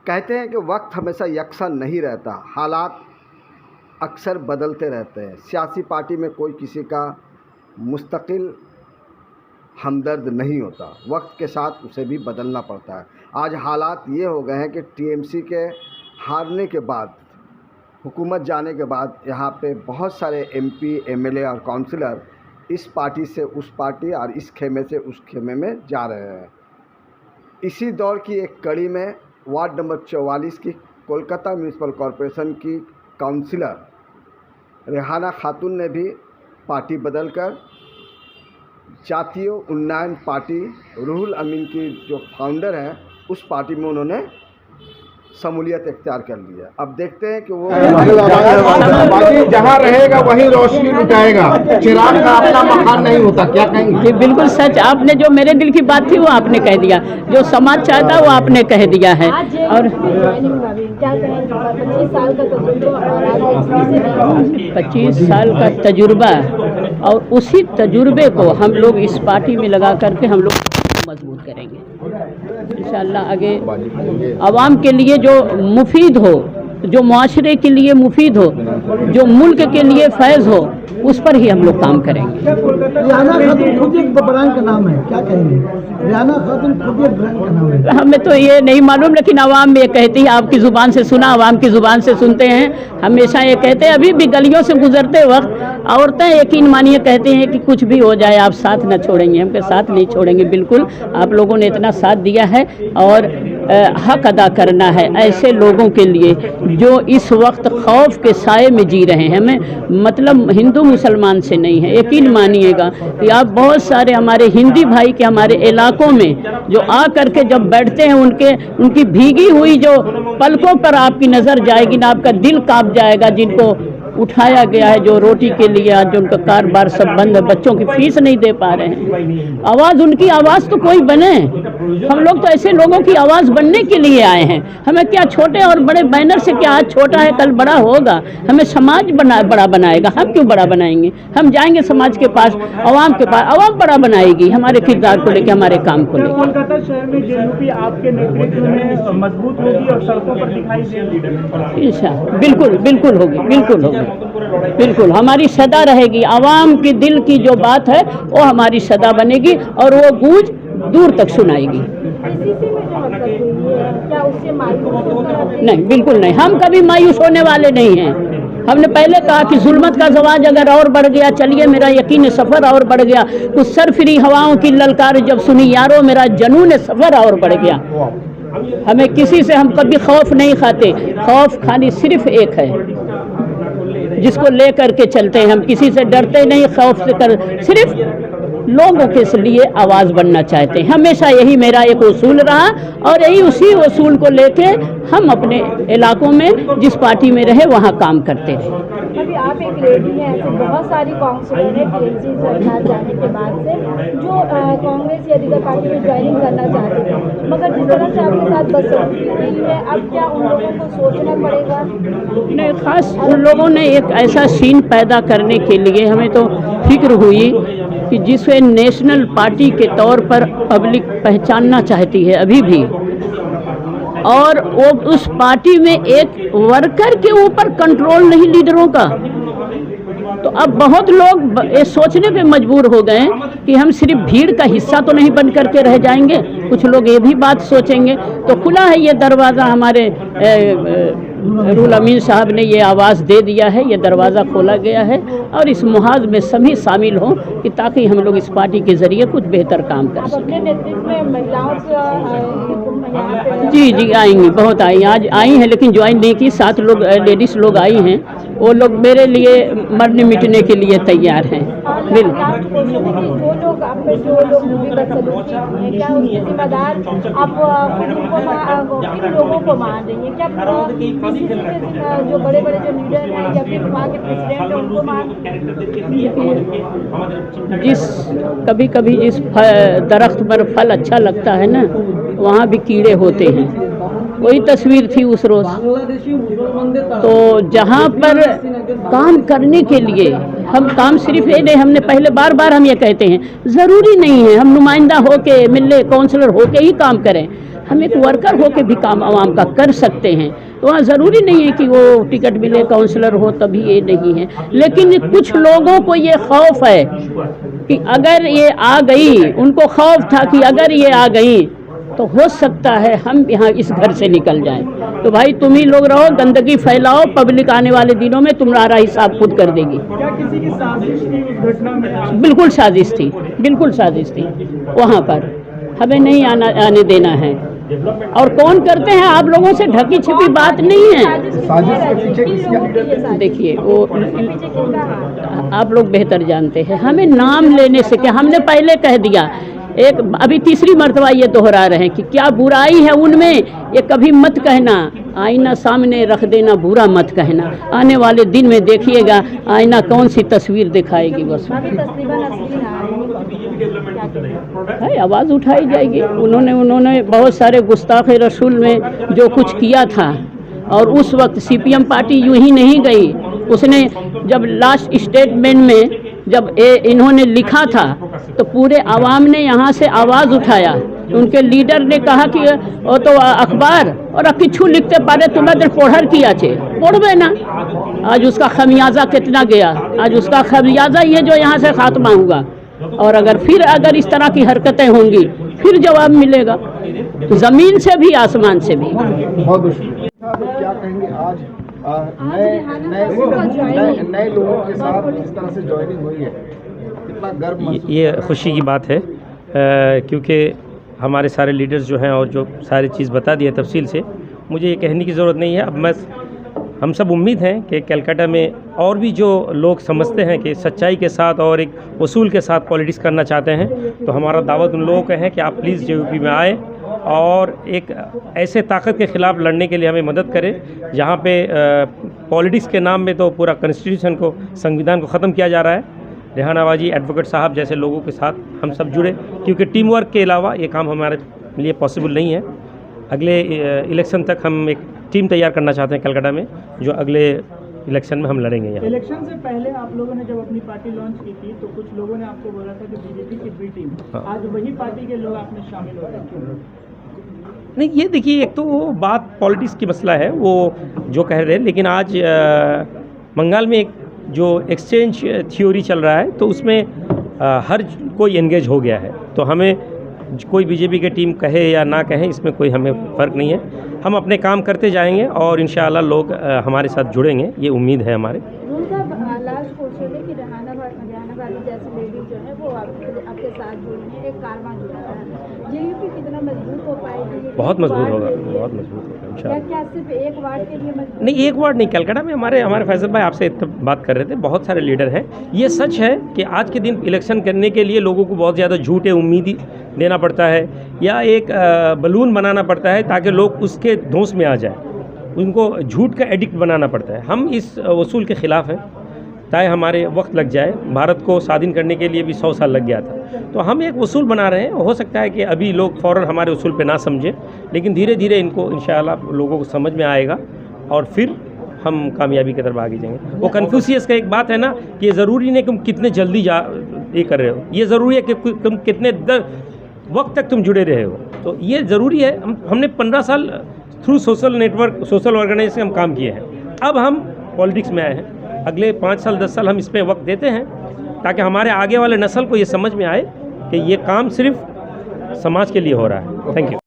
कहते हैं कि वक्त हमेशा यकसा नहीं रहता, हालात अक्सर बदलते रहते हैं। सियासी पार्टी में कोई किसी का मुस्तकिल हमदर्द नहीं होता, वक्त के साथ उसे भी बदलना पड़ता है। आज हालात ये हो गए हैं कि टीएमसी के हारने के बाद, हुकूमत जाने के बाद यहाँ पे बहुत सारे एमपी, एमएलए और काउंसिलर इस पार्टी से उस पार्टी और इस खेमे से उस खेमे में जा रहे हैं। इसी दौर की एक कड़ी में वार्ड नंबर 44 की कोलकाता म्यूनिसिपल कॉरपोरेशन की काउंसिलर रेहाना खातून ने भी पार्टी बदलकर जातीय उन्नयन पार्टी रूहुल अमीन की जो फाउंडर हैं उस पार्टी में उन्होंने शमूलियत इख्तियार कर लिया। अब देखते हैं कि वो बाकी जहाँ रहेगा वही रोशनी लुटाएगा, चिराग का अपना मकान नहीं होता। क्या कहेंगे? बिल्कुल सच, आपने जो मेरे दिल की बात थी वो आपने कह दिया, जो समाज चाहता वो आपने कह दिया है। और 25 साल का तजुर्बा और उसी तजुर्बे को हम लोग इस पार्टी में लगा करके हम लोग मजबूत करेंगे इंशाअल्लाह। आगे आवाम के लिए जो मुफीद हो, जो मुआशरे के लिए मुफीद हो, जो मुल्क के लिए फैज़ हो, उस पर ही हम लोग काम करेंगे। रेहाना खातून खुद एक ब्रांड का नाम है, क्या कहेंगे? रेहाना खातून खुद एक ब्रांड का नाम है। हमें तो ये नहीं मालूम, लेकिन आवाम में ये कहती है, आपकी ज़ुबान से सुना, आवाम की ज़ुबान से सुनते हैं, हमेशा ये कहते हैं। अभी भी गलियों से गुजरते वक्त औरतें यकीन मानिए कहती हैं कि कुछ भी हो जाए आप साथ न छोड़ेंगे, हमके साथ नहीं छोड़ेंगे। बिल्कुल, आप लोगों ने इतना साथ दिया है और हक अदा करना है ऐसे लोगों के लिए जो इस वक्त खौफ के साए में जी रहे हैं। हमें मतलब हिंदू मुसलमान से नहीं है, यकीन मानिएगा कि आप बहुत सारे हमारे हिंदी भाई के हमारे इलाकों में जो आ करके जब बैठते हैं, उनकी भीगी हुई जो पलकों पर आपकी नज़र जाएगी ना, आपका दिल कांप जाएगा। जिनको उठाया गया है, जो रोटी के लिए आज जो उनका कारोबार सब बंद है, बच्चों की फीस नहीं दे पा रहे हैं, आवाज़ उनकी आवाज़ तो कोई बने। हम लोग तो ऐसे लोगों की आवाज़ बनने के लिए आए हैं। हमें क्या छोटे और बड़े बैनर से, क्या आज छोटा है कल बड़ा होगा? हमें समाज बड़ा बनाएगा। हम क्यों बड़ा बनाएंगे? हम जाएंगे समाज के पास, आवाम के पास, आवाम बड़ा बनाएगी हमारे किरदार को लेकर, हमारे काम को लेकर। कोलकाता शहर में जेएनयूपी आपके नेतृत्व में मजबूत होगी और सड़कों पर दिखाई देगी। बिल्कुल बिल्कुल होगी, बिल्कुल होगी, बिल्कुल हमारी सदा रहेगी। आवाम के दिल की जो बात है वो हमारी सदा बनेगी और वो गूंज दूर तक सुनाएगी। नहीं, बिल्कुल नहीं, हम कभी मायूस होने वाले नहीं हैं। हमने पहले कहा कि जुल्मत का ज़वाज अगर और बढ़ गया, चलिए मेरा यकीन सफ़र और बढ़ गया। कुछ सरफिरी हवाओं की ललकार जब सुनी यारो, मेरा जनून सफ़र और बढ़ गया। हमें किसी से हम कभी खौफ नहीं खाते। खौफ खानी सिर्फ एक है जिसको ले करके चलते हैं। हम किसी से डरते नहीं, खौफ से कर सिर्फ लोगों के लिए आवाज़ बनना चाहते हैं। हमेशा यही मेरा एक उसूल रहा और यही उसी उसूल को लेके हम अपने इलाकों में जिस पार्टी में रहे वहाँ काम करते रहे। अभी आप एक लेडी हैं, ऐसे बहुत सारी काउंसिलर हैं टीएमसी सरकार जाने के बाद से जो कांग्रेस या दीगर पार्टी में ज्वाइनिंग करना चाहते थे, मगर जिस तरह से आपके साथ बदसलूकी हुई है, अब क्या उन लोगों को सोचना पड़ेगा? नहीं, खास उन लोगों ने एक ऐसा सीन पैदा करने के लिए हमें तो फिक्र हुई कि जिसे नेशनल पार्टी के तौर पर पब्लिक पहचानना चाहती है अभी भी, और वो उस पार्टी में एक वर्कर के ऊपर कंट्रोल नहीं लीडरों का। तो अब बहुत लोग ये सोचने पे मजबूर हो गए कि हम सिर्फ भीड़ का हिस्सा तो नहीं बन करके रह जाएंगे, कुछ लोग ये भी बात सोचेंगे। तो खुला है ये दरवाज़ा, हमारे रूहुल अमीन साहब ने ये आवाज़ दे दिया है, ये दरवाज़ा खोला गया है और इस मुहाज में सभी शामिल हों कि ताकि हम लोग इस पार्टी के ज़रिए कुछ बेहतर काम कर सकें। अपने नेतृत्व में महिलाओं से जी आएंगी, बहुत आई, आज आई हैं लेकिन ज्वाइन नहीं की। 7 लोग लेडीज़ लोग आई हैं, वो लोग मेरे लिए मरने मिटने के लिए तैयार हैं। जो लोग आप में जो लोग भी बदसलूकी हैं, क्या उसके जिम्मेदार आप किन लोगों को मान रही हैं? क्या किसी जो बड़े बड़े जो लीडर हैं या फिर वहाँ के प्रेसिडेंट हैं उनको मान? कभी कभी जिस दरख्त पर फल अच्छा लगता है ना, वहाँ भी कीड़े होते हैं। वही तस्वीर थी उस रोज़। तो जहाँ पर काम करने के लिए हम काम सिर्फ ये नहीं, हमने पहले बार बार हम ये कहते हैं, ज़रूरी नहीं है हम नुमाइंदा होके, एमएलए, काउंसलर होके ही काम करें। हम एक वर्कर हो के भी काम आवाम का कर सकते हैं। तो वहाँ ज़रूरी नहीं है कि वो टिकट मिले, काउंसलर हो तभी, ये नहीं है। लेकिन कुछ लोगों को ये खौफ है कि अगर ये आ गई, उनको खौफ था कि अगर ये आ गई तो हो सकता है हम यहाँ इस घर से निकल जाएं। तो भाई तुम ही लोग रहो, गंदगी फैलाओ, पब्लिक आने वाले दिनों में तुम्हारा हिसाब खुद कर देगी। क्या किसी की साजिश थी उस घटना में? बिल्कुल साजिश थी, बिल्कुल साजिश थी। वहाँ पर हमें नहीं आने देना है। और कौन करते हैं, आप लोगों से ढकी छिपी बात नहीं है। साजिश के पीछे किसका? देखिए वो आप लोग बेहतर जानते हैं। हमें नाम लेने से क्या, हमने पहले कह दिया, एक अभी तीसरी मर्तबा ये दोहरा रहे हैं कि क्या बुराई है उनमें, ये कभी मत कहना। आईना सामने रख देना, बुरा मत कहना। आने वाले दिन में देखिएगा आईना कौन सी तस्वीर दिखाएगी। बस है, आवाज़ उठाई जाएगी। उन्होंने बहुत सारे गुस्ताख रसूल में जो कुछ किया था, और उस वक्त सीपीएम पार्टी यूं ही नहीं गई। उसने जब लास्ट स्टेटमेंट में जब इन्होंने लिखा था तो पूरे आवाम ने यहाँ से आवाज़ उठाया। उनके लीडर ने कहा कि वो तो अखबार और किच्छू लिखते पारे तुम्हें पढ़र किया छे, पढ़वे ना। आज उसका खमियाजा कितना गया, आज उसका खमियाजा ये जो यहाँ से खात्मा हुआ। और अगर इस तरह की हरकतें होंगी फिर जवाब मिलेगा, ज़मीन से भी आसमान से भी। क्या कहेंगे आज नए लोगों के साथ जिस तरह से ज्वाइनिंग हुई है, कितना गर्व? ये खुशी की बात है क्योंकि हमारे सारे लीडर्स जो हैं और जो सारी चीज़ बता दी है तफसील से, मुझे ये कहने की ज़रूरत नहीं है। अब हम सब उम्मीद हैं कि कलकत्ता में और भी जो लोग समझते हैं कि सच्चाई के साथ और एक उसूल के साथ पॉलिटिक्स करना चाहते हैं, तो हमारा दावत उन लोगों का है कि आप प्लीज़ जेयूपी में आए और एक ऐसे ताकत के ख़िलाफ़ लड़ने के लिए हमें मदद करें जहाँ पे पॉलिटिक्स के नाम में तो पूरा कॉन्स्टिट्यूशन को, संविधान को ख़त्म किया जा रहा है। रेहान आवाजी एडवोकेट साहब जैसे लोगों के साथ हम सब जुड़े, क्योंकि टीम वर्क के अलावा ये काम हमारे लिए पॉसिबल नहीं है। अगले इलेक्शन तक हम एक टीम तैयार करना चाहते हैं कलकत्ता में, जो अगले इलेक्शन में हम लड़ेंगे। यहाँ इलेक्शन से पहले आप लोगों ने जब अपनी पार्टी लॉन्च की थी तो कुछ लोगों ने आपको बोला था कि बीजेपी की बी टीम, आज वही पार्टी के लोग आपने शामिल हो गए। नहीं, ये देखिए, एक तो वो बात पॉलिटिक्स की मसला है वो जो कह रहे हैं, लेकिन आज बंगाल में एक जो एक्सचेंज थ्योरी चल रहा है तो उसमें हर कोई एंगेज हो गया है। तो हमें कोई बीजेपी की टीम कहे या ना कहे, इसमें कोई हमें फ़र्क नहीं है। हम अपने काम करते जाएंगे और इंशाअल्लाह लोग हमारे साथ जुड़ेंगे, ये उम्मीद है हमारे। लास्ट क्वेश्चन है कि रेहाना वाली जैसी लेडी जो है वो आपके साथ जुड़ी है, एक कारवां जुड़ा है, जेयूपी कितना मजबूत हो पाएगी? बहुत मजबूत होगा, बहुत मजबूत होगा इंशाअल्लाह। क्या सिर्फ एक वार्ड के लिए मजबूत? नहीं, एक वार्ड नहीं, कलकत्ता में हमारे फैसल भाई आपसे बात कर रहे थे, बहुत सारे लीडर हैं। ये सच है कि आज के दिन इलेक्शन करने के लिए लोगों को बहुत ज़्यादा झूठे उम्मीद देना पड़ता है या एक बलून बनाना पड़ता है ताकि लोग उसके धौंस में आ जाए, उनको झूठ का एडिक्ट बनाना पड़ता है। हम इस वसूल के ख़िलाफ़ हैं, चाहे हमारे वक्त लग जाए। भारत को स्वाधीन करने के लिए भी 100 साल लग गया था, तो हम एक वसूल बना रहे हैं। हो सकता है कि अभी लोग फ़ौरन हमारे वसूल पे ना समझें, लेकिन धीरे धीरे इनको इंशाअल्लाह लोगों को समझ में आएगा और फिर हम कामयाबी की तरफ आगे जाएंगे। वो कन्फ्यूशियस का एक बात है ना कि ये ज़रूरी नहीं कि तुम कितने जल्दी ये कर रहे हो, ये ज़रूरी है कि तुम कितने वक्त तक तुम जुड़े रहे हो। तो ये ज़रूरी है। हमने 15 साल through social network, social organisation हम काम किए हैं। अब हम पॉलिटिक्स में आए हैं, अगले 5 साल 10 साल हम इसमें वक्त देते हैं ताकि हमारे आगे वाले नस्ल को ये समझ में आए कि ये काम सिर्फ समाज के लिए हो रहा है। Thank you.